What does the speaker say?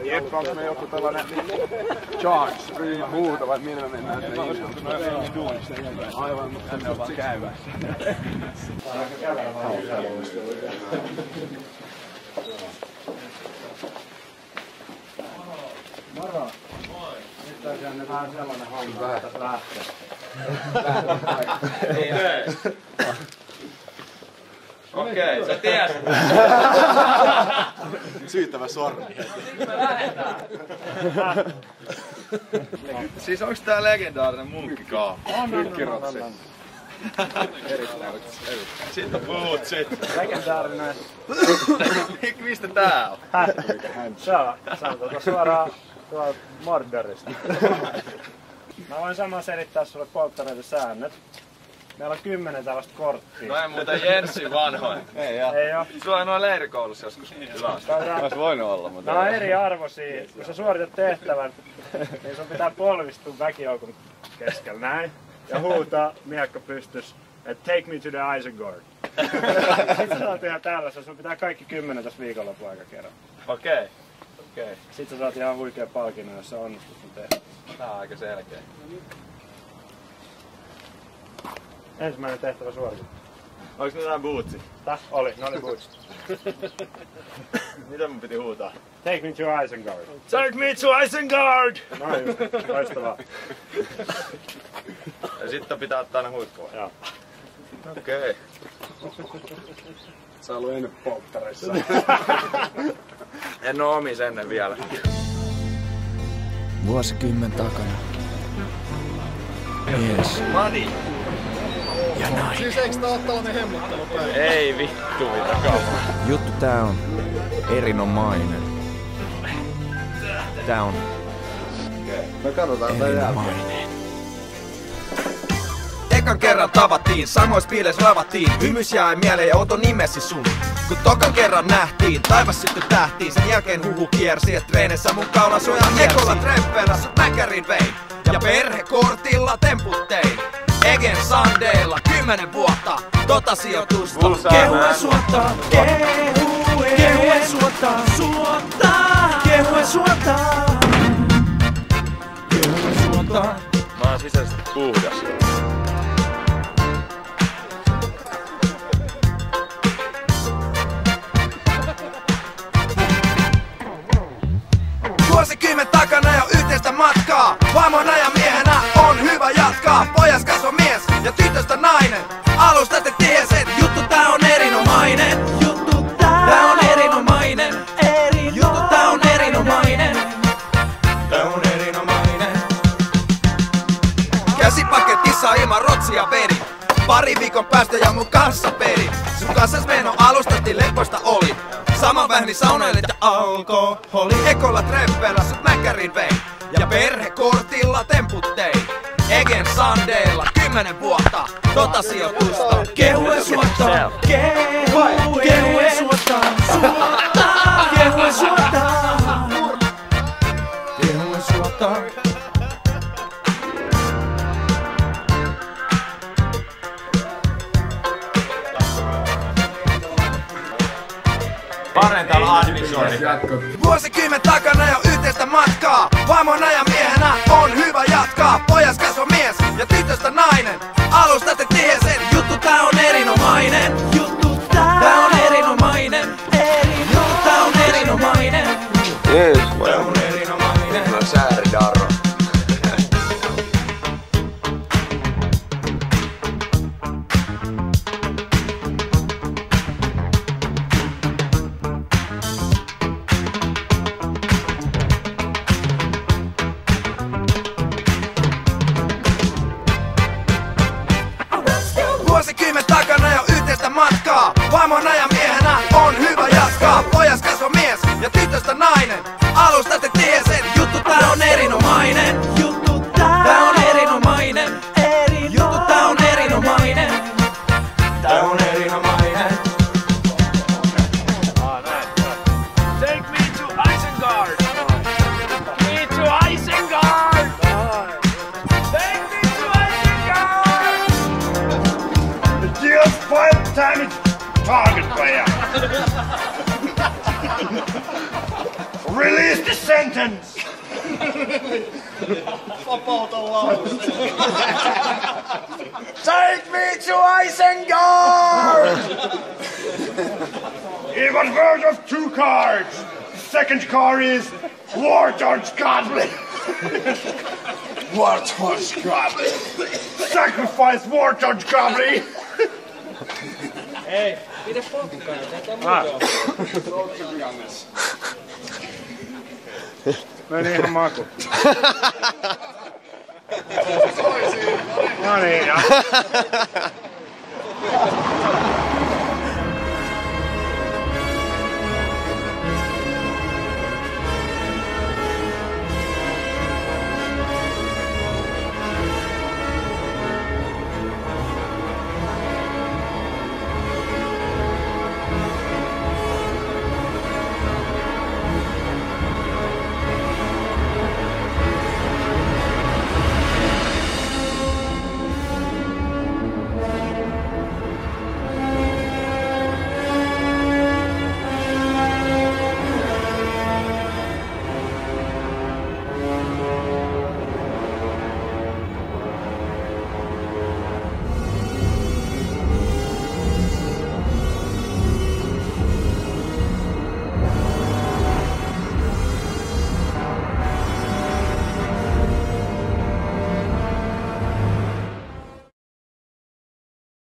Jeppe, onko me joku tällainen charge-ryhmä huuto vai millä me mennään sinne innoon? Aivan, mutta tänne on vaan käymässä. Moro! Nyt on siellä vähän sellainen homma, että lähtee. Okei, sä tiesit. Syyttävä sormi. Sitten me lähdetään. Siis onks tää legendaarinen munkkikaappi? Munkkirotsi. Siitä puhut sit. Legendaarinen. Mistä tää on? Se on suoraan tuolta Mordorista. Mä voin samaan selittää sulle polttareiden säännöt. Meillä on 10 tällaista korttia. No ei muuten Jenssi vanhoin. Ei oo. Ei oo. Sulla on noin leirikoulussa joskus tilasta. Ois voinut olla, mutta... Nämä on eri arvoisia. Kun sä suoritat tehtävän, niin sun pitää polvistua väkijoukon keskellä näin. Ja huutaa miekka pystys, että take me to the Isengard. Sitten sä saat ihan tällaisen. Sun pitää kaikki 10 tässä viikonlopun aika kerran. Okei. Sitten sä saat ihan huikea palkinnon, jos sä onnistut sun tehtävän. Tää on aika selkeä. Ensimmäinen tehtävä suoritettu. Onks ne tää bootsi? Täh oli, ne oli boots. Mitä mun piti huutaa? Take me to Isengard. Take me to Isengard! No just, loistavaa. Ja sitten pitää ottaa aina huippua. Joo. Okei. Sä ollut ennen polttareissa. En oo omis ennen vielä. Vuosikymmen takana. Mies Mani! ja nainen. Siis eiks tää oo tällainen hemmottelupäivä? Ei vittu mitä kauan. Juttu tää on erinomainen. Tää on Me katsotaan tää jälkeen. erinomainen. Ekan kerran tavattiin, samois piiles ravattiin. Hymys jäi mieleen ja oto nimesi sun. Kun tokan kerran nähtiin, taivas syttyi tähtiin. Sen jälkeen huhu kiersi, et treenessä mun kaulasuoja miersi. Ekolla tremppeillä sut mäkärin vein. Ja perhekortilla temput tein. Egen Sandeilla 10 vuotta, tota sijoitusta. Kehue suottaa, kehue suottaa, kehue suottaa. Kehue suottaa. Mä oon sisäisesti puhdas. Vuosikymmen takana jo yhteistä matkaa. Vaimona ja miehenä on hyvä jatkaa. Pojas kasvo mies ja tytöstä nainen. Alusta te tieset, juttu tää on erinomainen. Juttu tää on erinomainen. Juttu tää on erinomainen. Tää on erinomainen. Käsipaketissa ilman rotsia veri. Pari viikon päästä ja mun kanssa peri. Sun kanssas meno alustasti leppoista oli. Sama vähni saunoilet ja alkoholi. Ekolla tremppeillä sut mäkärin vein. Ja perhekortilla temput tein. Egen Sandeilla 10 vuotta, tota sijoitusta. Kehue suottaa, kehue suottaa, kehue suottaa, kehue suottaa. Parentala advisori. Vuosikymmen takana jo yhteistä matkaa. Vaimona ja miehenä on hyvä jatkaa. Pojas kasvo mies ja tytöstä nainen. Alusta te tieset, juttu tää on erinomainen. Juttu tää on erinomainen. Juttu tää on erinomainen. Jees, Tää on erinomainen. mä sääridarro. Vuosikymmen takana jo yhteistä matkaa. Vaimona ja miehenä on hyvä jatkaa. Pojas kasvo sentence! Take me to Isengard! It was worth of 2 cards. Second card is Wartorch Goblin. Wartorch Goblin! Sacrifice Wartorch Goblin. Ei, pidä pokkaa, tätä muuta. Meni ihan maku. No niin, ja.